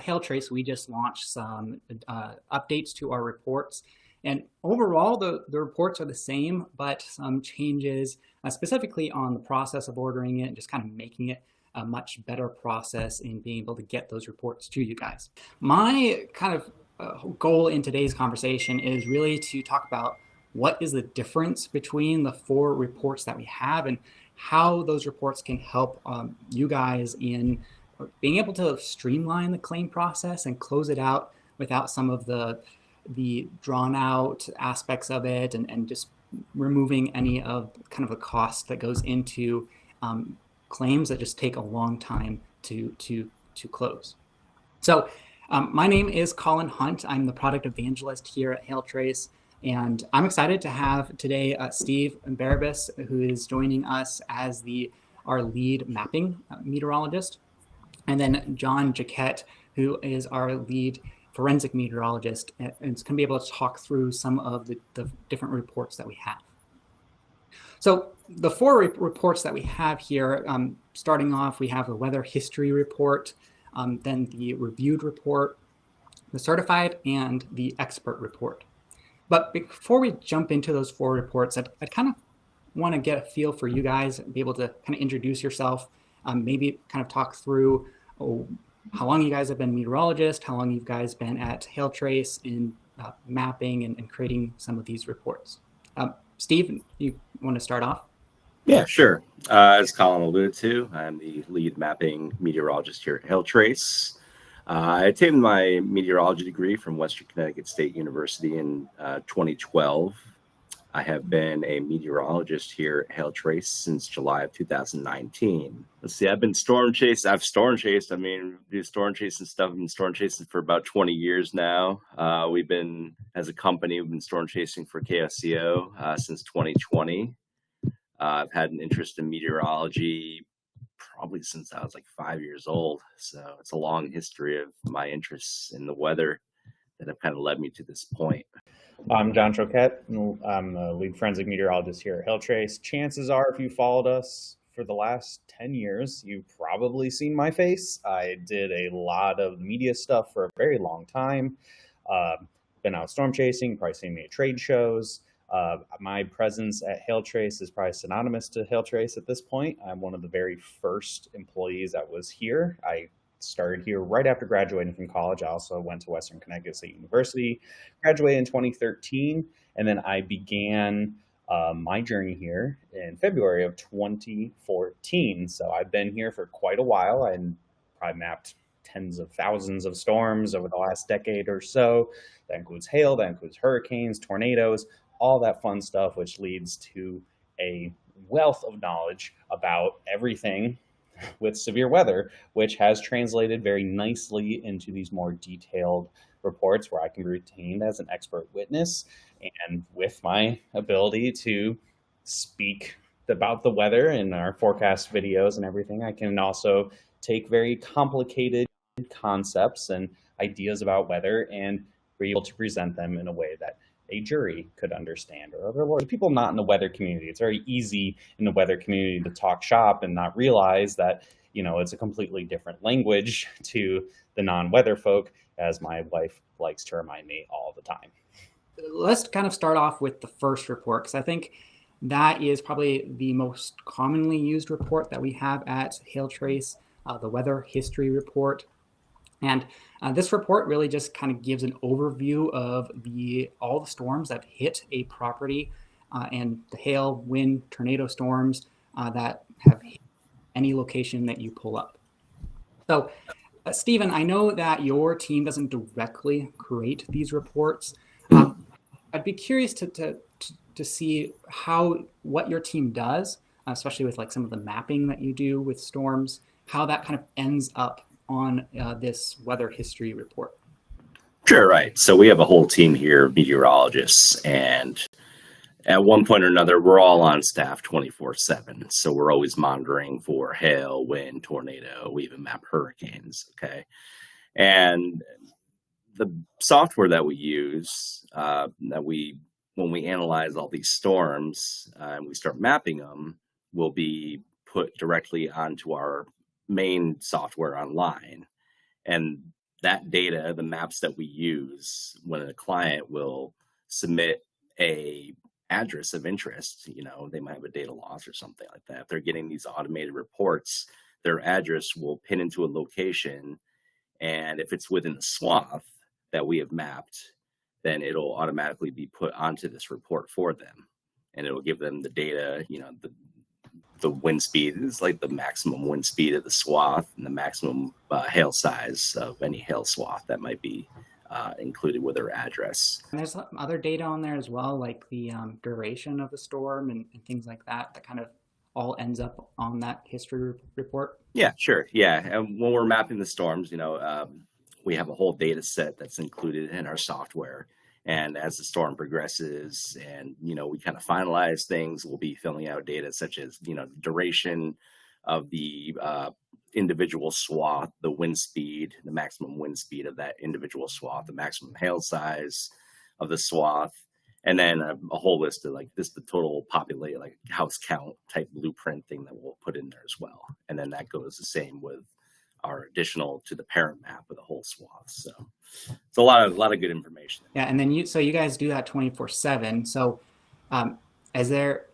at HailTrace, we just launched some updates to our reports. And overall, the reports are the same, but some changes specifically on the process of ordering it and just kind of making it a much better process in being able to get those reports to you guys. My kind of goal in today's conversation is really to talk about what is the difference between the 4 reports that we have and how those reports can help you guys in being able to streamline the claim process and close it out without some of the drawn out aspects of it, and just removing any of kind of the cost that goes into claims that just take a long time to close. So my name is Colin Hunt. I'm the product evangelist here at HailTrace, and I'm excited to have today Steve Barabas, who is joining us as our lead mapping meteorologist, and then John Jaquette, who is our lead forensic meteorologist, and is going to be able to talk through some of the different reports that we have. So the 4 reports that we have here, starting off, we have the weather history report, then the reviewed report, the certified, and the expert report. But before we jump into those 4 reports, I'd kind of want to get a feel for you guys, be able to kind of introduce yourself, maybe kind of talk through how long you guys have been meteorologists, how long you guys been at HailTrace in mapping and creating some of these reports. Steve, you want to start off? Yeah, sure. As Colin alluded to, I'm the lead mapping meteorologist here at HailTrace. I attained my meteorology degree from Western Connecticut State University in 2012. I have been a meteorologist here at HailTrace since July of 2019. Let's see, I've storm chased. I mean, do storm chasing stuff. I've been storm chasing for about 20 years now. As a company, we've been storm chasing for KSCO since 2020. I've had an interest in meteorology probably since I was like 5 years old. So it's a long history of my interests in the weather that have kind of led me to this point. I'm John Jaquette. I'm the lead forensic meteorologist here at HailTrace. Chances are, if you followed us for the last 10 years, you've probably seen my face. I did a lot of media stuff for a very long time. Been out storm chasing, probably seen me at trade shows. My presence at HailTrace is probably synonymous to HailTrace at this point. I'm one of the very first employees that was here. I started here right after graduating from college. I also went to Western Connecticut State University, graduated in 2013, and then I began my journey here in February of 2014. So I've been here for quite a while and probably mapped tens of thousands of storms over the last decade or so. That includes hail, that includes hurricanes, tornadoes, all that fun stuff, which leads to a wealth of knowledge about everything with severe weather, which has translated very nicely into these more detailed reports where I can be retained as an expert witness. And with my ability to speak about the weather in our forecast videos and everything, I can also take very complicated concepts and ideas about weather and be able to present them in a way that a jury could understand, or other people not in the weather community. It's very easy in the weather community to talk shop and not realize that, it's a completely different language to the non-weather folk, as my wife likes to remind me all the time. Let's kind of start off with the first report, because I think that is probably the most commonly used report that we have at HailTrace, the weather history report. And this report really just kind of gives an overview of all the storms that hit a property and the hail, wind, tornado storms that have hit any location that you pull up. So, Stephen, I know that your team doesn't directly create these reports. I'd be curious to see what your team does, especially with like some of the mapping that you do with storms, how that kind of ends up on this weather history report. Sure, right. So we have a whole team here of meteorologists, and at one point or another, we're all on staff 24/7. So we're always monitoring for hail, wind, tornado. We even map hurricanes. Okay. And the software that we use, when we analyze all these storms and we start mapping them, will be put directly onto our main software online. And that data, the maps that we use when a client will submit a address of interest, they might have a data loss or something like that. If they're getting these automated reports, their address will pin into a location. And if it's within the swath that we have mapped, then it'll automatically be put onto this report for them. And it'll give them the data, the wind speed is like the maximum wind speed of the swath and the maximum hail size of any hail swath that might be included with their address. And there's other data on there as well, like the duration of the storm and things like that, that kind of all ends up on that history report. Yeah, sure. Yeah. And when we're mapping the storms, we have a whole data set that's included in our software. And as the storm progresses and, we kind of finalize things, we'll be filling out data such as, the duration of the individual swath, the wind speed, the maximum wind speed of that individual swath, the maximum hail size of the swath, and then a whole list of the total populate, like house count type blueprint thing that we'll put in there as well. And then that goes the same with our additional to the parent map of the whole swath. So it's a lot of good information. Yeah, and then you guys do that 24/7. So,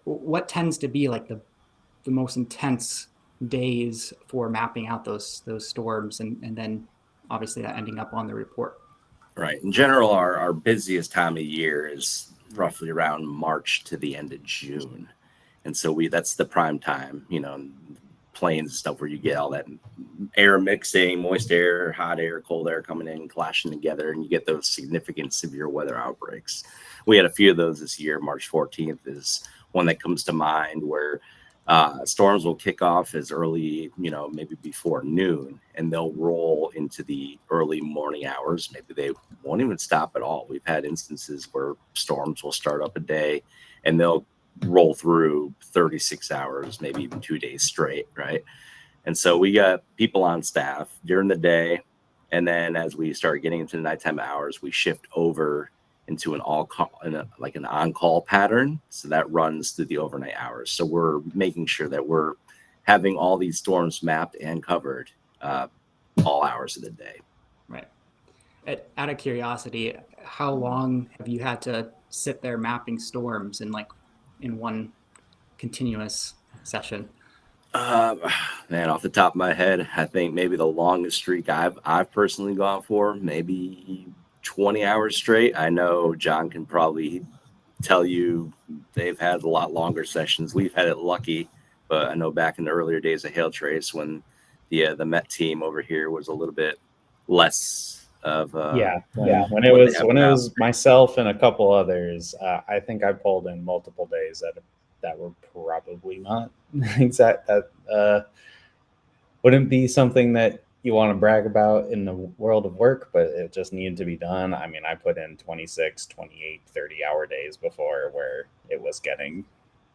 what tends to be like the most intense days for mapping out those storms, and then obviously that ending up on the report? Right. In general, our busiest time of year is roughly around March to the end of June, and so that's the prime time. Plains and stuff where you get all that air mixing, moist air, hot air, cold air coming in, clashing together, and you get those significant severe weather outbreaks. We had a few of those this year. March 14th is one that comes to mind where storms will kick off as early, maybe before noon, and they'll roll into the early morning hours. Maybe they won't even stop at all. We've had instances where storms will start up a day and they'll roll through 36 hours, maybe even 2 days straight, right? And so we got people on staff during the day, and then as we start getting into the nighttime hours, we shift over into an on-call pattern. So that runs through the overnight hours. So we're making sure that we're having all these storms mapped and covered all hours of the day. Right. Out of curiosity, how long have you had to sit there mapping storms in one continuous session? Man, off the top of my head, I think maybe the longest streak I've personally gone for, maybe 20 hours straight. I know John can probably tell you they've had a lot longer sessions. We've had it lucky, but I know back in the earlier days of HailTrace when the Met team over here was a little bit less of when it was myself and a couple others, I think I pulled in multiple days that were probably not exact. That wouldn't be something that you want to brag about in the world of work, but it just needed to be done. I mean, I put in 26, 28, 30-hour days before where it was getting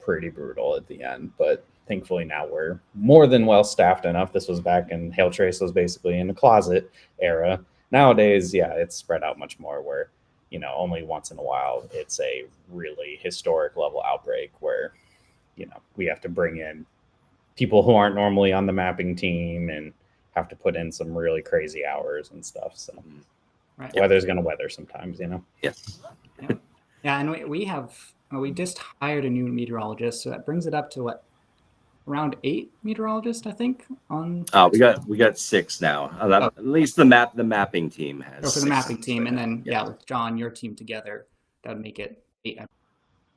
pretty brutal at the end, but thankfully now we're more than well staffed enough. This was back in HailTrace was basically in the closet era. Nowadays, it's spread out much more where, only once in a while it's a really historic level outbreak where, we have to bring in people who aren't normally on the mapping team and have to put in some really crazy hours and stuff. So right. Weather's going to weather sometimes, Yes. Yeah. And we just hired a new meteorologist. So that brings it up to around 8 meteorologists, I think. We got 6 now. At least the mapping team has. For the mapping team, and then with John, your team together, that would make it 8.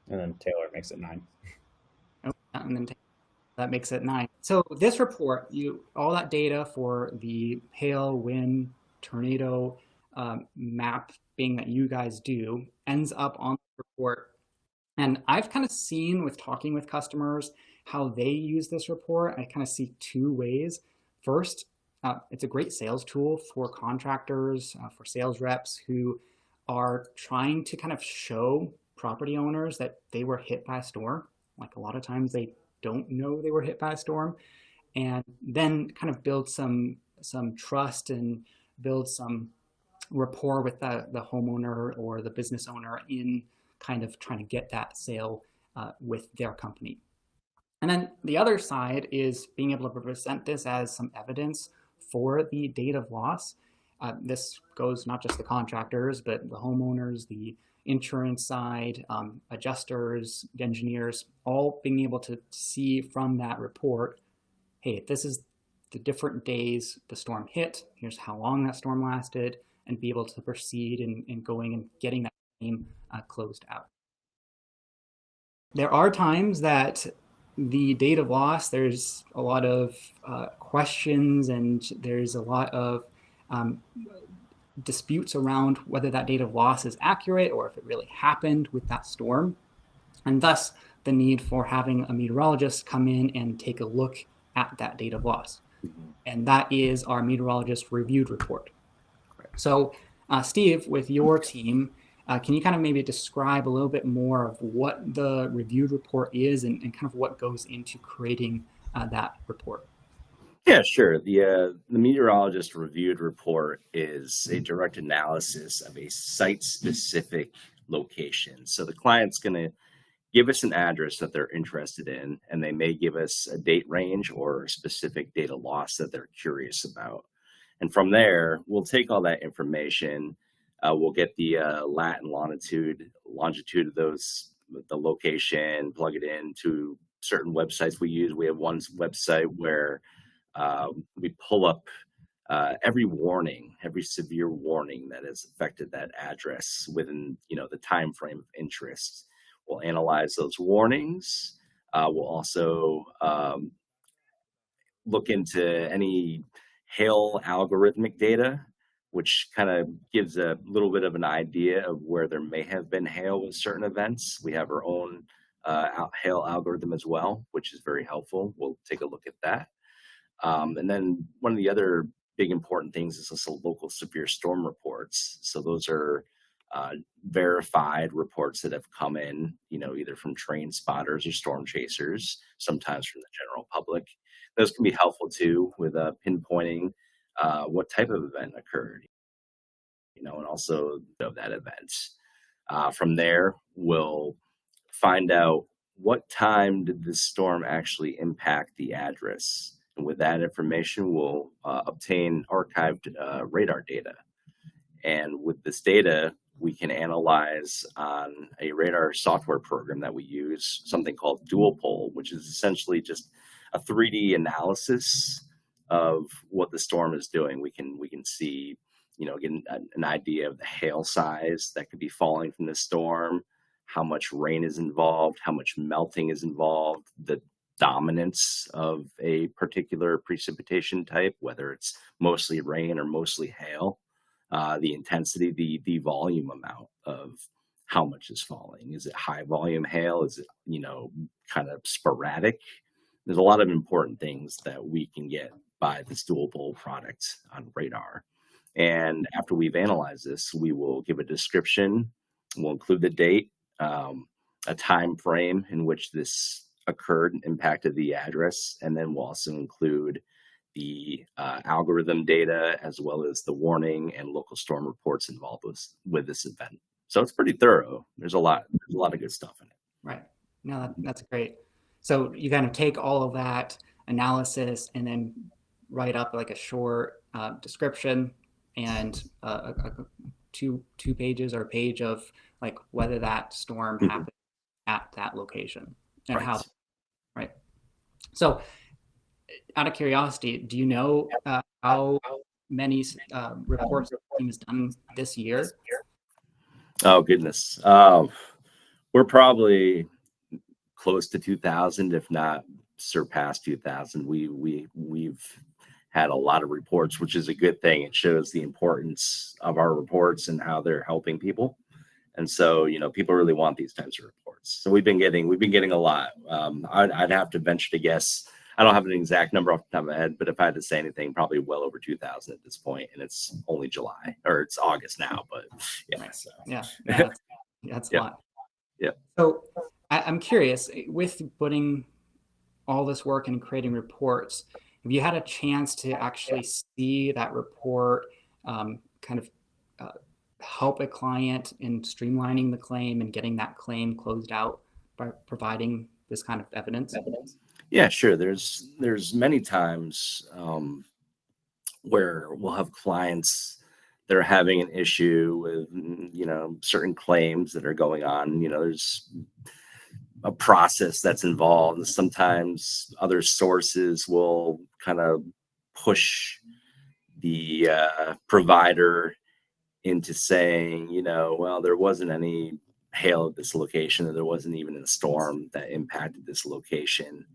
And then Taylor makes it 9. And then that makes it 9. So this report, all that data for the hail, wind, tornado mapping that you guys do ends up on the report. And I've kind of seen with talking with customers how they use this report. I kind of see 2 ways. First, it's a great sales tool for contractors, for sales reps who are trying to kind of show property owners that they were hit by a storm. Like a lot of times they don't know they were hit by a storm, and then kind of build some trust and build some rapport with the homeowner or the business owner in kind of trying to get that sale with their company. And then the other side is being able to present this as some evidence for the date of loss. This goes not just the contractors, but the homeowners, the insurance side, adjusters, engineers, all being able to see from that report, hey, this is the different days the storm hit, here's how long that storm lasted, and be able to proceed in going and getting that claim closed out. There are times that the date of loss, there's a lot of questions, and there's a lot of disputes around whether that date of loss is accurate or if it really happened with that storm, and thus the need for having a meteorologist come in and take a look at that date of loss. And that is our Meteorologist Reviewed Report. So, Steve, with your team, can you kind of maybe describe a little bit more of what the reviewed report is and kind of what goes into creating that report? Yeah, sure. The Meteorologist Reviewed Report is a direct analysis of a site-specific location. So the client's going to give us an address that they're interested in, and they may give us a date range or a specific data loss that they're curious about. And from there, we'll take all that information. We'll get the lat and longitude of the location, plug it into certain websites we use. We have one website where we pull up every severe warning that has affected that address within, the time frame of interest. We'll analyze those warnings. We'll also look into any hail algorithmic data, which kind of gives a little bit of an idea of where there may have been hail with certain events. We have our own hail algorithm as well, which is very helpful. We'll take a look at that. And then one of the other big important things is also local severe storm reports. So those are verified reports that have come in, either from trained spotters or storm chasers, sometimes from the general public. Those can be helpful too with pinpointing what type of event occurred, and also of that event. From there, we'll find out what time did the storm actually impact the address. And with that information, we'll obtain archived radar data. And with this data, we can analyze on a radar software program that we use, something called dual pol, which is essentially just a 3D analysis of what the storm is doing. We can see, get an idea of the hail size that could be falling from the storm, how much rain is involved, how much melting is involved, the dominance of a particular precipitation type, whether it's mostly rain or mostly hail, the intensity, the volume amount of how much is falling. Is it high volume hail? Is it, kind of sporadic? There's a lot of important things that we can get by this dual pol product on radar. And after we've analyzed this, we will give a description. We'll include the date, a time frame in which this occurred and impacted the address, and then we'll also include the algorithm data as well as the warning and local storm reports involved with this event. So it's pretty thorough. There's a lot of good stuff in it. Right. No, that's great. So you kind of take all of that analysis and then write up like a short description and two pages or a page of like whether that storm happened at that location and Right. Right. So out of curiosity, do you know how many reports the team has done this year? Oh, goodness. We're probably close to 2,000, if not surpassed 2,000. We've had a lot of reports, which is a good thing. It shows the importance of our reports and how they're helping people. And so, people really want these types of reports. So we've been getting a lot. I'd have to venture to guess. I don't have an exact number off the top of my head, but if I had to say anything, probably well over 2,000 at this point, and it's only July, or it's August now. But yeah, so. That's Yeah. a lot. Yeah. So I'm curious, with putting all this work and creating reports, have you had a chance to actually see that report kind of help a client in streamlining the claim and getting that claim closed out by providing this kind of evidence? Yeah, sure. There's many times where we'll have clients they're having an issue with, certain claims that are going on. There's a process that's involved. Sometimes other sources will kind of push the provider into saying, well, there wasn't any hail at this location, or there wasn't even a storm that impacted this location.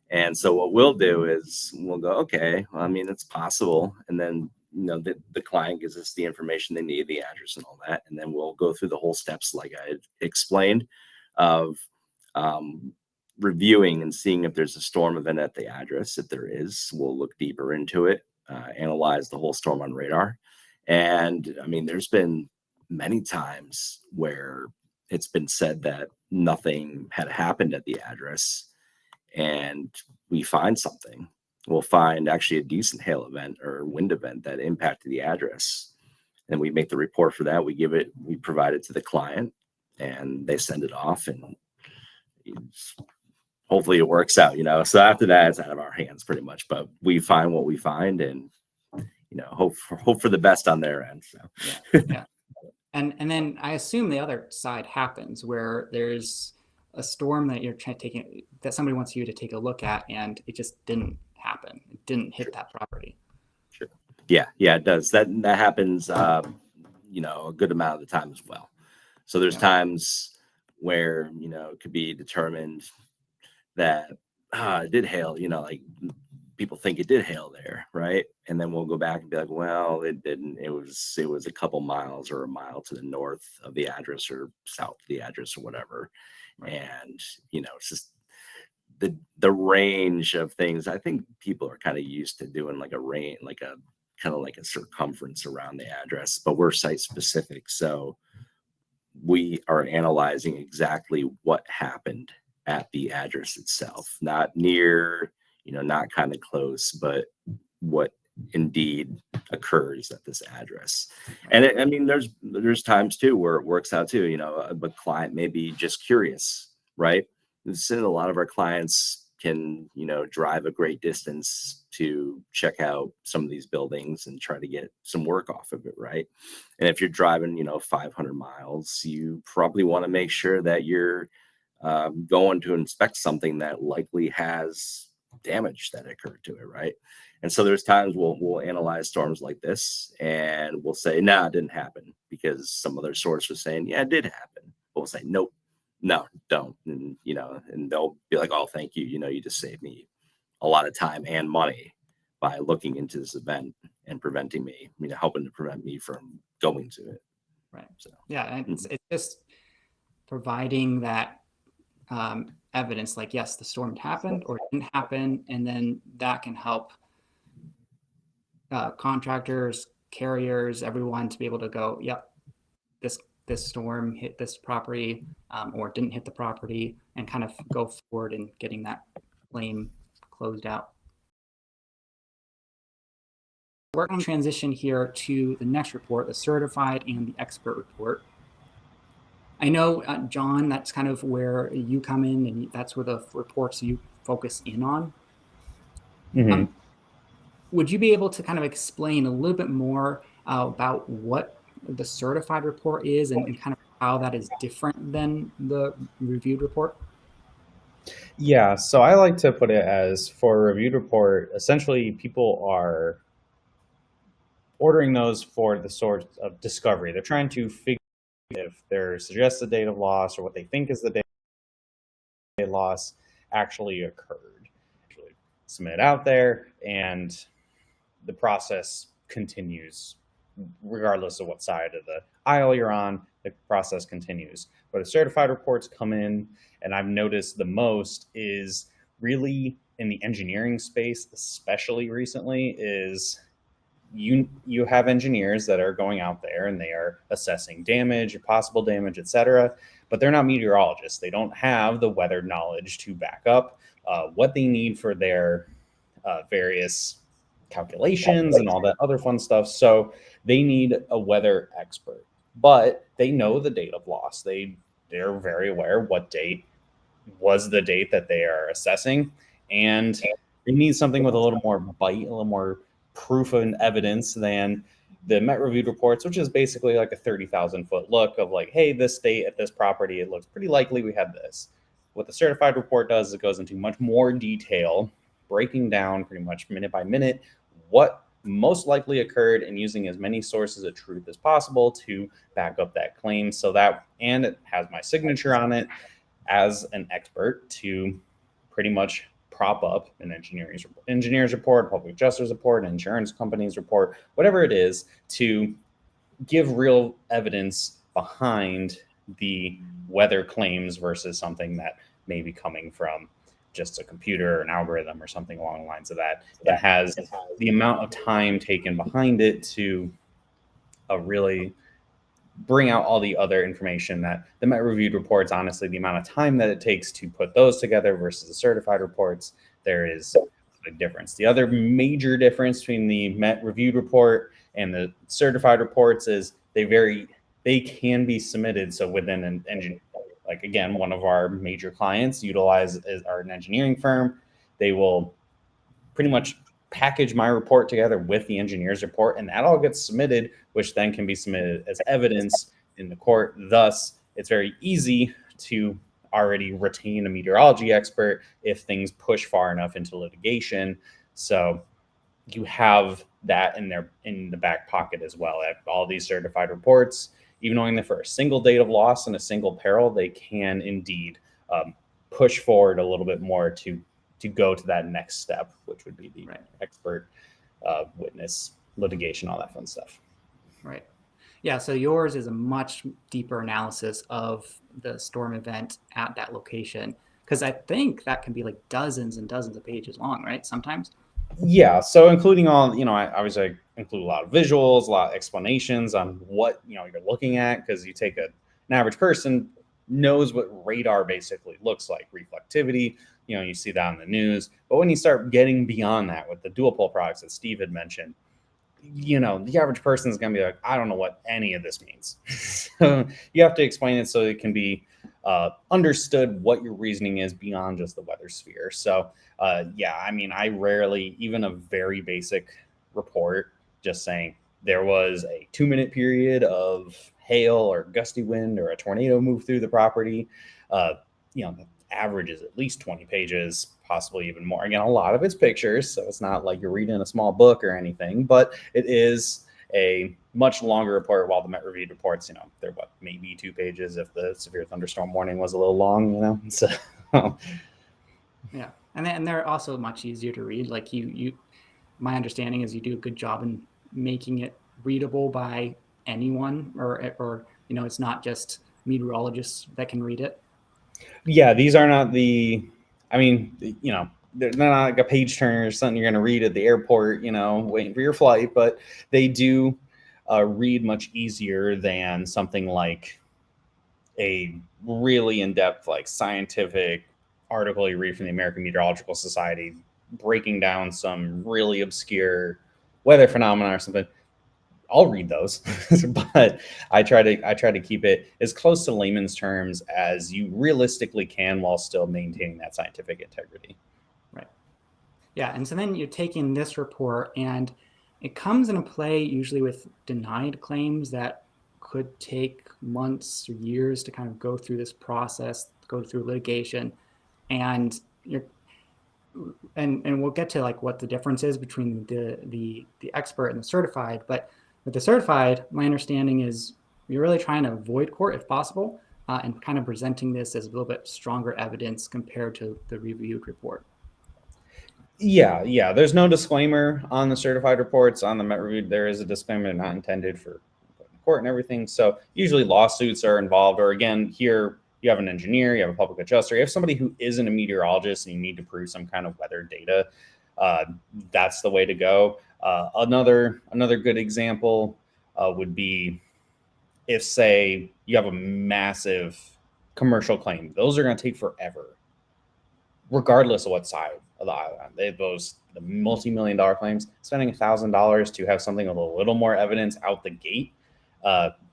And so what we'll do is we'll go, okay, well, I mean, it's possible. And then, the client gives us the information they need, the address and all that. And then we'll go through the whole steps, like I explained, of reviewing and seeing if there's a storm event at the address. If there is, we'll look deeper into it, analyze the whole storm on radar. And I mean, there's been many times where it's been said that nothing had happened at the address, and we find something. We'll find actually a decent hail event or wind event that impacted the address. And we make the report for that. We provide it to the client, and they send it off, and hopefully it works out, So after that, it's out of our hands pretty much. But we find what we find, and hope for the best on their end. So yeah. And then I assume the other side happens where there's a storm that you're taking, that somebody wants you to take a look at, and it just didn't happen. It didn't hit that property. Sure. Yeah, it does. That happens, a good amount of the time as well. So there's times where, it could be determined that it did hail, like people think it did hail there, right? And then we'll go back and be like, well, it didn't. It was a couple miles or a mile to the north of the address or south of the address or whatever. Right. And it's just the range of things. I think people are kind of used to doing like a range, like a kind of like a circumference around the address, but we're site specific, so we are analyzing exactly what happened at the address itself, not near, not kind of close, but what indeed occurs at this address. And I mean, there's times too where it works out too, a client may be just curious, right? A lot of our clients can, drive a great distance to check out some of these buildings and try to get some work off of it, right? And if you're driving, 500 miles, you probably want to make sure that you're going to inspect something that likely has damage that occurred to it, right? And so there's times we'll analyze storms like this, and we'll say, no, it didn't happen, because some other source was saying, yeah, it did happen. But we'll say, nope, no, don't. And, and they'll be like, oh, thank you. You just saved me a lot of time and money by looking into this event and preventing me, helping to prevent me from going to it. Right. So, yeah. And it's just providing that evidence, like, yes, the storm happened or didn't happen. And then that can help contractors, carriers, everyone to be able to go, yep, this storm hit this property or didn't hit the property, and kind of go forward in getting that claim closed out. We're going to transition here to the next report, the certified and the expert report. I know, John, that's kind of where you come in, and that's where the reports you focus in on. Mm-hmm. Would you be able to kind of explain a little bit more about what the certified report is and kind of how that is different than the reviewed report? Yeah, so I like to put it as, for a reviewed report, essentially people are ordering those for the sort of discovery. They're trying to figure out if their suggested date of loss or what they think is the date of loss actually occurred. Actually submit it out there, and the process continues regardless of what side of the aisle you're on. The process continues. But the certified reports come in, and I've noticed the most is really in the engineering space, especially recently, is you have engineers that are going out there and they are assessing damage, possible damage, etc. But they're not meteorologists. They don't have the weather knowledge to back up what they need for their various calculations and all that other fun stuff. So they need a weather expert, but they know the date of loss. They're very aware what date was the date that they are assessing, and they need something with a little more bite, a little more proof and evidence than the Met Reviewed Reports, which is basically like a 30,000 foot look of like, hey, this date at this property, it looks pretty likely we had this. What the certified report does is it goes into much more detail, breaking down pretty much minute by minute what most likely occurred and using as many sources of truth as possible to back up that claim. So that, and it has my signature on it as an expert to pretty much prop up an engineer's report, public adjuster's report, an insurance company's report, whatever it is, to give real evidence behind the weather claims versus something that may be coming from just a computer or an algorithm or something along the lines of that. It has the amount of time taken behind it to really bring out all the other information that the Met Reviewed reports. Honestly, the amount of time that it takes to put those together versus the certified reports, there is a difference. The other major difference between the Met Reviewed report and the certified reports is they can be submitted. So within an engine, like again, one of our major clients utilizes an engineering firm. They will pretty much package my report together with the engineer's report, and that all gets submitted, which then can be submitted as evidence in the court. Thus, it's very easy to already retain a meteorology expert if things push far enough into litigation. So you have that in the back pocket as well. At all these certified reports, even knowing that for a single date of loss and a single peril, they can indeed push forward a little bit more to go to that next step, which would be the expert witness litigation, all that fun stuff. Right. Yeah. So yours is a much deeper analysis of the storm event at that location, because I think that can be like dozens and dozens of pages long, right? Sometimes. Yeah. So including all, I obviously include a lot of visuals, a lot of explanations on what, you're looking at, because you take an average person knows what radar basically looks like, reflectivity, you see that on the news. But when you start getting beyond that with the dual pole products that Steve had mentioned, the average person is going to be like, I don't know what any of this means. So you have to explain it so it can be understood what your reasoning is beyond just the weather sphere. So I rarely, even a very basic report, just saying there was a 2-minute period of hail or gusty wind or a tornado moved through the property. The average is at least 20 pages, possibly even more. Again, a lot of it's pictures, so it's not like you're reading a small book or anything, but it is a much longer report, while the Met Reviewed reports, they're maybe 2 pages if the severe thunderstorm warning was a little long, so. Yeah. And they're also much easier to read. Like my understanding is you do a good job in making it readable by anyone, or it's not just meteorologists that can read it. Yeah, these are not they're not like a page turner or something you're going to read at the airport, waiting for your flight, but they do read much easier than something like a really in-depth, like scientific article you read from the American Meteorological Society, breaking down some really obscure weather phenomena or something. I'll read those, but I try to keep it as close to layman's terms as you realistically can while still maintaining that scientific integrity. Right. Yeah. And so then you're taking this report, and it comes into play usually with denied claims that could take months or years to kind of go through this process, go through litigation, and and we'll get to like what the difference is between the expert and the certified. But with the certified, my understanding is you're really trying to avoid court if possible, and kind of presenting this as a little bit stronger evidence compared to the reviewed report. Yeah. There's no disclaimer on the certified reports. On the Met Reviewed, there is a disclaimer not intended for court and everything. So usually lawsuits are involved, or again, here you have an engineer, you have a public adjuster, you have somebody who isn't a meteorologist and you need to prove some kind of weather data. That's the way to go. Another good example would be if, say, you have a massive commercial claim. Those are going to take forever, regardless of what side of the island. The multi-million-dollar claims, spending $1,000 to have something with a little more evidence out the gate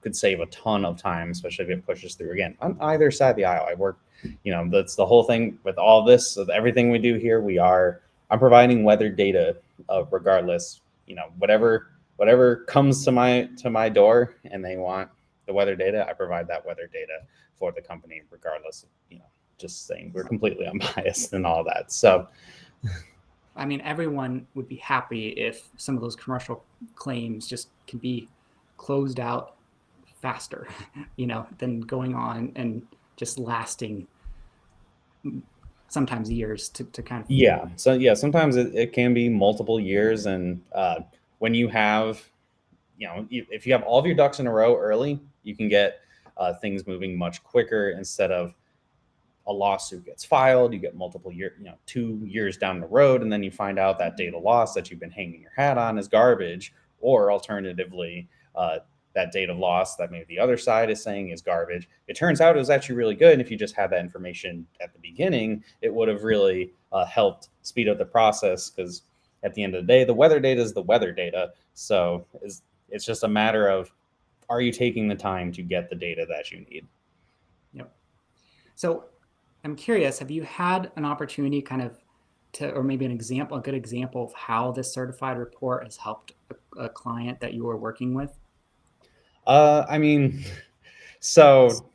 could save a ton of time, especially if it pushes through. Again, on either side of the aisle, I work, that's the whole thing with all this. So everything we do here, I'm providing weather data regardless, whatever whatever comes to my door and they want the weather data, I provide that weather data for the company, regardless of, just saying we're completely unbiased and all that. So, I mean, everyone would be happy if some of those commercial claims just can be closed out faster, than going on and just lasting sometimes years to kind of. yeah. So yeah, sometimes it can be multiple years. And when you have, if you have all of your ducks in a row early, you can get things moving much quicker instead of a lawsuit gets filed, you get multiple 2 years down the road, and then you find out that data loss that you've been hanging your hat on is garbage, or alternatively, that data loss that maybe the other side is saying is garbage. It turns out it was actually really good. And if you just had that information at the beginning, it would have really helped speed up the process, because at the end of the day, the weather data is the weather data. So it's just a matter of, are you taking the time to get the data that you need? Yep. So I'm curious, have you had an opportunity or maybe a good example of how this certified report has helped a client that you were working with? I mean, so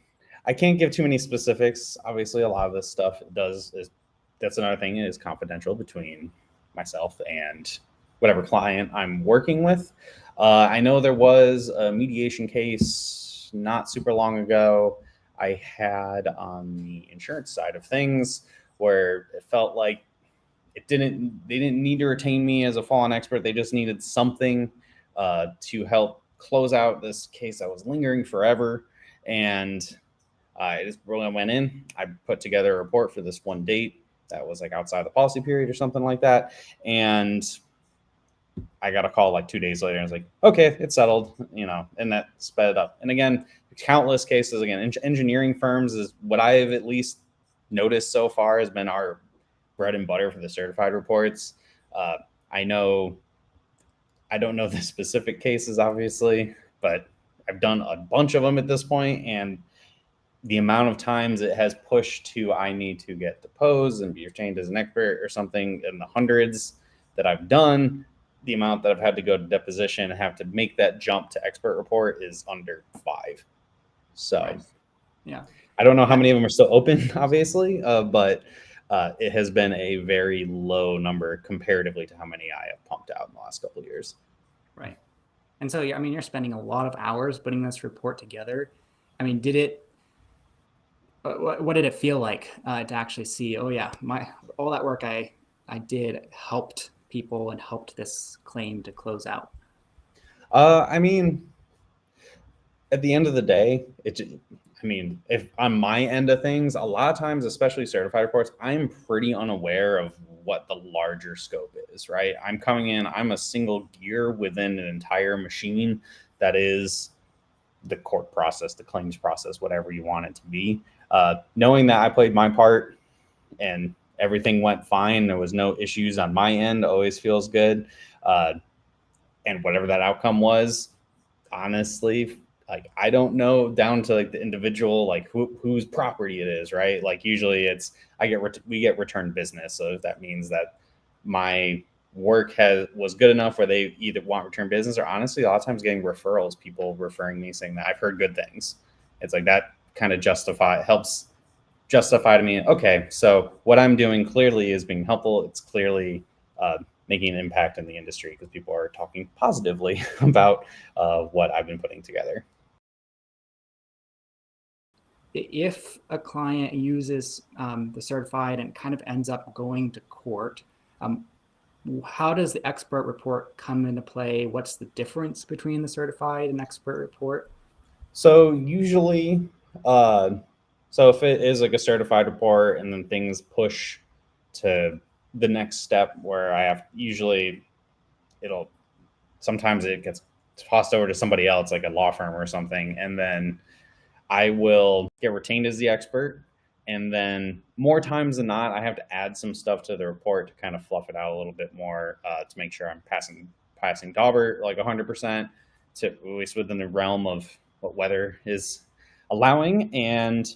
I can't give too many specifics. Obviously, a lot of this stuff that's another thing, is confidential between myself and whatever client I'm working with. I know there was a mediation case not super long ago I had on the insurance side of things, where it felt like they didn't need to retain me as a fallen expert. They just needed something to help close out this case that was lingering forever. And I just really went in. I put together a report for this one date that was like outside the policy period or something like that. And I got a call like 2 days later, and I was like, okay, it's settled, and that sped it up. And again, countless cases, again, engineering firms is what I have at least noticed so far has been our bread and butter for the certified reports. I don't know the specific cases, obviously, but I've done a bunch of them at this point, and the amount of times it has pushed to, I need to get deposed and be retained as an expert or something, in the hundreds that I've done. The amount that I've had to go to deposition and have to make that jump to expert report is under 5. So Right. Yeah. I don't know how many of them are still open, obviously, but it has been a very low number comparatively to how many I have pumped out in the last couple of years. Right. And so, I mean, you're spending a lot of hours putting this report together. I mean, what did it feel like to actually see, oh yeah, all that work I did helped people and helped this claim to close out? I mean, at the end of the day, if on my end of things, a lot of times, especially certified reports, I'm pretty unaware of what the larger scope is, right? I'm coming in, I'm a single gear within an entire machine that is the court process, the claims process, whatever you want it to be. Knowing that I played my part and everything went fine, there was no issues on my end, always feels good. And whatever that outcome was, honestly, like, I don't know down to like the individual, like whose property it is, right? Like usually we get return business. So if that means that my work was good enough where they either want return business, or honestly, a lot of times getting referrals, people referring me saying that I've heard good things. It's like that kind of helps justify to me, okay, so what I'm doing clearly is being helpful. It's clearly making an impact in the industry, because people are talking positively about what I've been putting together. If a client uses the certified and kind of ends up going to court, how does the expert report come into play? What's the difference between the certified and expert report? So usually, so if it is like a certified report and then things push to the next step, where sometimes it gets tossed over to somebody else, like a law firm or something, and then I will get retained as the expert. And then more times than not, I have to add some stuff to the report to kind of fluff it out a little bit more, to make sure I'm passing Daubert like 100%, to at least within the realm of what weather is allowing. And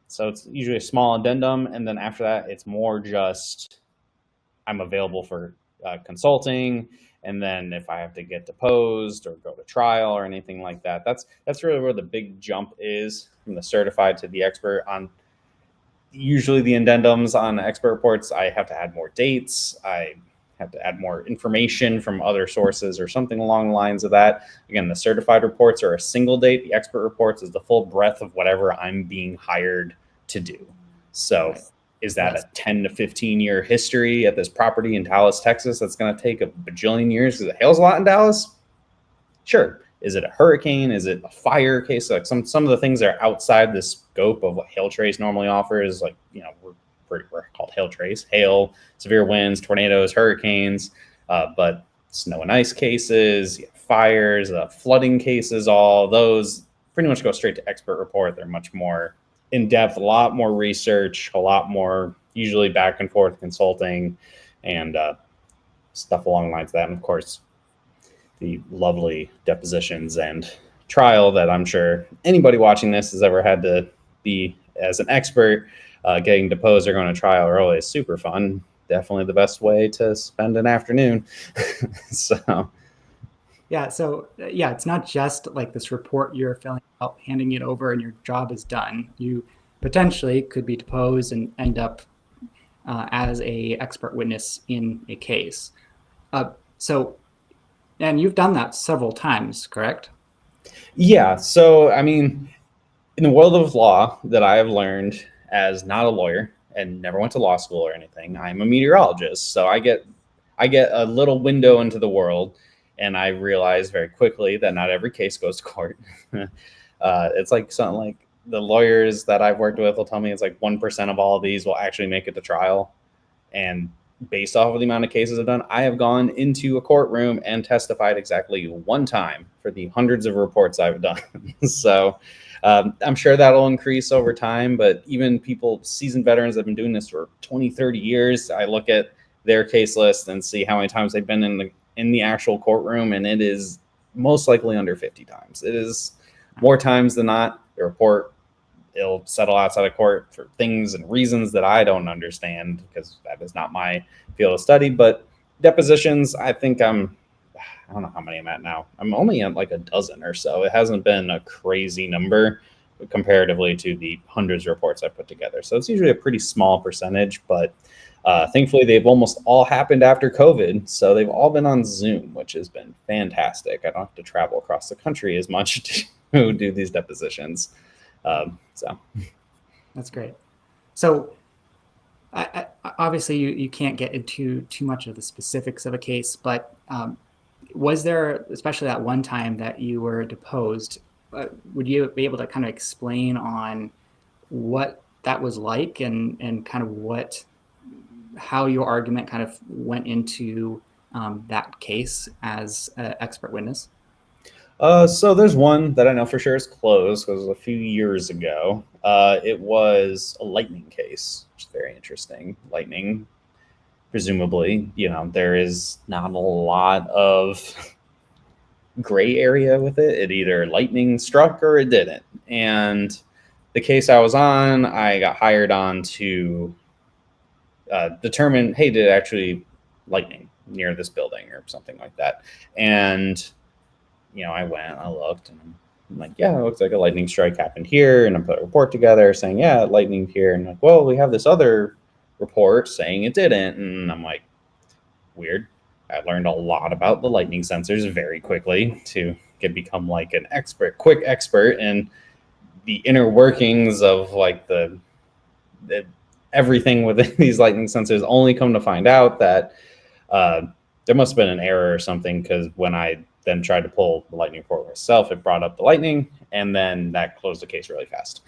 so it's usually a small addendum. And then after that, it's more just I'm available for consulting And then if I have to get deposed or go to trial or anything like that, that's really where the big jump is from the certified to the expert. On usually the addendums on expert reports, I have to add more dates. I have to add more information from other sources or something along the lines of that. Again, the certified reports are a single date. The expert reports is the full breadth of whatever I'm being hired to do. So Right. is that Yes. a 10 to 15 year history at this property in Dallas, Texas that's going to take a bajillion years because it hails a lot in Dallas? Sure. Is it a hurricane? Is it a fire case? Like some of the things that are outside the scope of what HailTrace normally offers, like, we're called HailTrace, hail, severe winds, tornadoes, hurricanes, but snow and ice cases, fires, flooding cases, all those pretty much go straight to expert report. They're much more in depth, a lot more research, a lot more usually back and forth consulting and stuff along the lines of that. And of course, the lovely depositions and trial that I'm sure anybody watching this has ever had to be as an expert. Getting deposed or going to trial are always super fun. Definitely the best way to spend an afternoon. So Yeah. So yeah, it's not just like this report you're filling out, handing it over, and your job is done. You potentially could be deposed and end up as a expert witness in a case. So, and you've done that several times, correct? yeah, so I mean, in the world of law that I have learned as not a lawyer and never went to law school or anything, I'm a meteorologist. So I get a little window into the world, and I realized very quickly that not every case goes to court. It's like something like the lawyers that I've worked with will tell me it's like 1% of all of these will actually make it to trial. And based off of the amount of cases I've done, I have gone into a courtroom and testified exactly one time for the hundreds of reports I've done. So I'm sure that'll increase over time, but even people, seasoned veterans that have been doing this for 20, 30 years, I look at their case list and see how many times they've been in the actual courtroom, and it is most likely under 50 times. It is more times than not. The report, it'll settle outside of court for things and reasons that I don't understand because that is not my field of study. But depositions, I think I don't know how many I'm at now. I'm only at like a dozen or so. It hasn't been a crazy number comparatively to the hundreds of reports I put together. So it's usually a pretty small percentage, but thankfully they've almost all happened after COVID. So they've all been on Zoom, which has been fantastic. I don't have to travel across the country as much to do these depositions. So That's great. So obviously you can't get into too much of the specifics of a case, but was there, especially that one time that you were deposed, would you be able to kind of explain on what that was like and kind of how your argument kind of went into that case as an expert witness? So there's one that I know for sure is closed because it was a few years ago. It was a lightning case, which is very interesting. Lightning, presumably, there is not a lot of gray area with it. It either lightning struck or it didn't. And the case I was on, I got hired on to determine, hey, did it actually lightning near this building or something like that? And I went, I looked, and I'm like, yeah, it looks like a lightning strike happened here. And I put a report together saying, yeah, lightning here. And like, well, we have this other report saying it didn't. And I'm like, weird. I learned a lot about the lightning sensors very quickly to become like an quick expert in the inner workings of like the everything within these lightning sensors. Only come to find out that there must have been an error or something, because when I then tried to pull the lightning report myself, it brought up the lightning, and then that closed the case really fast.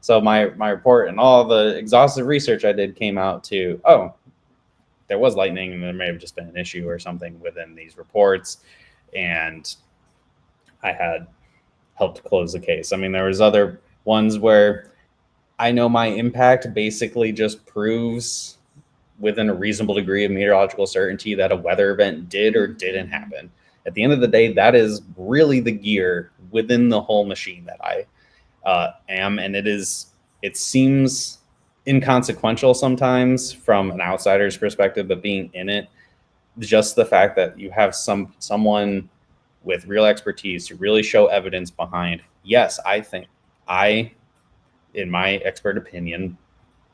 So my report and all the exhaustive research I did came out to, there was lightning, and there may have just been an issue or something within these reports, and I had helped close the case. I mean, there was other ones where I know my impact basically just proves within a reasonable degree of meteorological certainty that a weather event did or didn't happen. At the end of the day, that is really the gear within the whole machine that I am. And it seems inconsequential sometimes from an outsider's perspective, but being in it, just the fact that you have someone with real expertise to really show evidence behind, yes, in my expert opinion,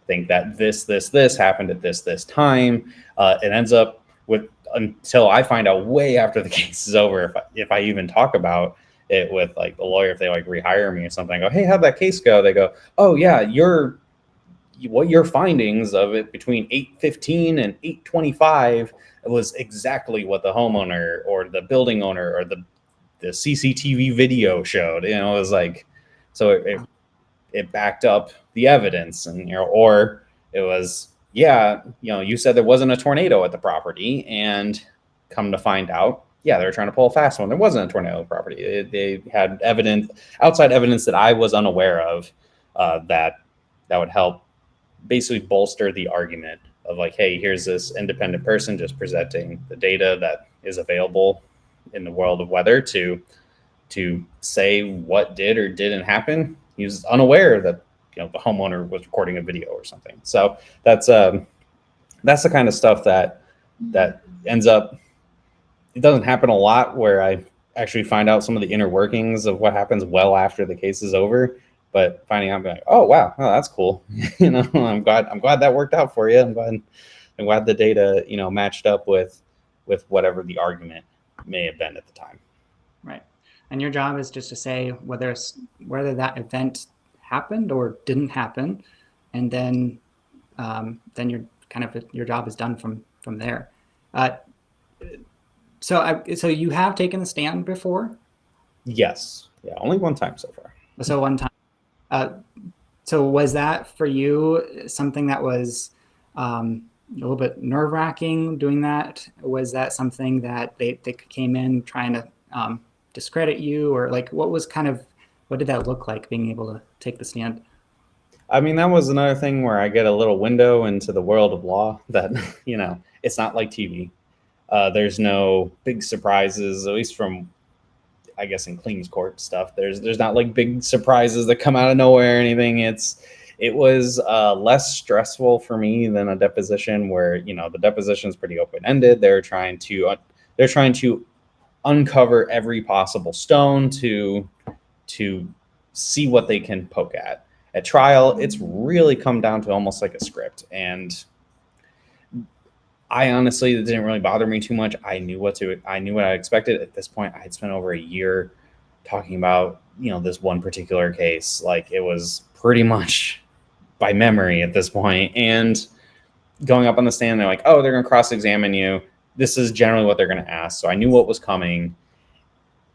think that this happened at this time. It ends up with, until I find out way after the case is over, if I even talk about it with like the lawyer, if they like rehire me or something, I go, hey, how'd that case go? They go, oh yeah, what your findings of it between 8:15 and 8:25 was exactly what the homeowner or the building owner or the CCTV video showed. You know, it was like, so it backed up the evidence, and or it was, yeah, you said there wasn't a tornado at the property, and come to find out, yeah, they were trying to pull a fast one. There wasn't a tornado at the property. They had outside evidence that I was unaware of, that would help basically bolster the argument of like, hey, here's this independent person just presenting the data that is available in the world of weather to say what did or didn't happen. He was unaware that the homeowner was recording a video or something. So that's the kind of stuff that ends up, it doesn't happen a lot where I actually find out some of the inner workings of what happens well after the case is over. But finding out, like, oh wow, oh, that's cool. I'm glad that worked out for you. I'm glad the data matched up with whatever the argument may have been at the time. Right. And your job is just to say whether that event happened or didn't happen, and then your job is done from there. So you have taken the stand before? Yes. Yeah, only one time so far. So one time. So was that for you something that was a little bit nerve-wracking doing that? Was that something that they came in trying to discredit you, or like what did that look like, being able to take the stand? I mean, that was another thing where I get a little window into the world of law that, it's not like TV. There's no big surprises, at least from, I guess, in Cleans Court stuff. There's not like big surprises that come out of nowhere or anything. It was less stressful for me than a deposition where, the deposition is pretty open-ended. They're trying to uncover every possible stone to see what they can poke at. At trial, it's really come down to almost like a script. And I honestly, it didn't really bother me too much. I knew what I expected. At this point, I had spent over a year talking about, this one particular case. Like, it was pretty much by memory at this point. And going up on the stand, they're like, oh, they're going to cross-examine you. This is generally what they're going to ask. So I knew what was coming.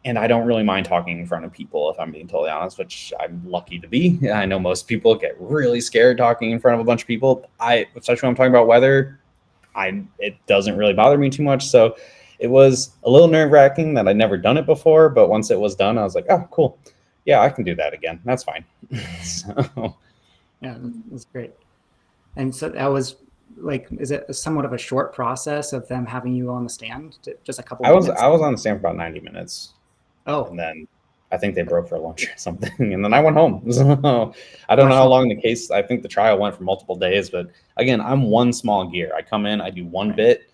And I don't really mind talking in front of people, if I'm being totally honest, which I'm lucky to be. I know most people get really scared talking in front of a bunch of people. Especially when I'm talking about weather, it doesn't really bother me too much. So it was a little nerve-wracking that I'd never done it before, but once it was done, I was like, oh, cool. Yeah, I can do that again. That's fine. So. Yeah, that's great. And so that was like, is it somewhat of a short process of them having you on the stand? Just a couple minutes? I was on the stand for about 90 minutes. Oh. And then I think they broke for lunch or something. And then I went home. So I don't know how long the case, I think the trial went for multiple days, but again, I'm one small gear. I come in, I do one bit,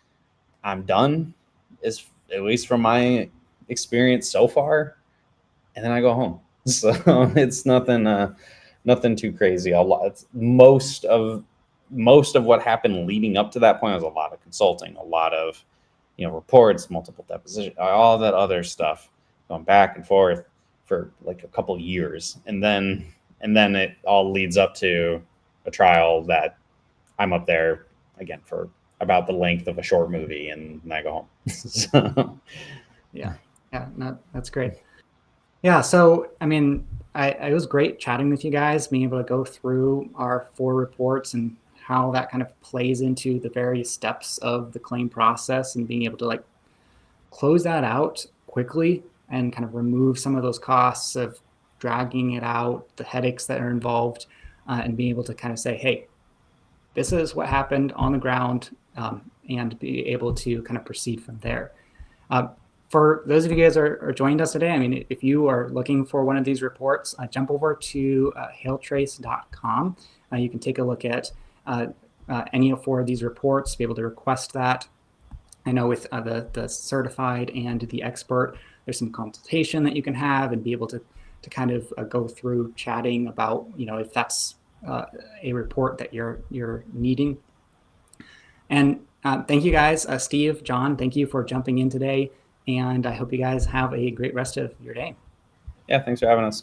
I'm done, at least from my experience so far. And then I go home. So it's nothing too crazy. Most of what happened leading up to that point was a lot of consulting, a lot of, reports, multiple depositions, all that other stuff, going back and forth for like a couple of years. And then it all leads up to a trial that I'm up there again for about the length of a short movie, and then I go home. So. Yeah, no, that's great. Yeah, so I mean, it was great chatting with you guys, being able to go through our 4 reports and how that kind of plays into the various steps of the claim process, and being able to like close that out quickly and kind of remove some of those costs of dragging it out, the headaches that are involved, and being able to kind of say, hey, this is what happened on the ground, and be able to kind of proceed from there. For those of you guys are joined us today, I mean, if you are looking for one of these reports, jump over to HailTrace.com. You can take a look at any 4 of these reports, be able to request that. I know with the certified and the expert, there's some consultation that you can have and be able to kind of go through chatting about, if that's a report that you're needing. And thank you guys, Steve, John, thank you for jumping in today. And I hope you guys have a great rest of your day. Yeah, thanks for having us.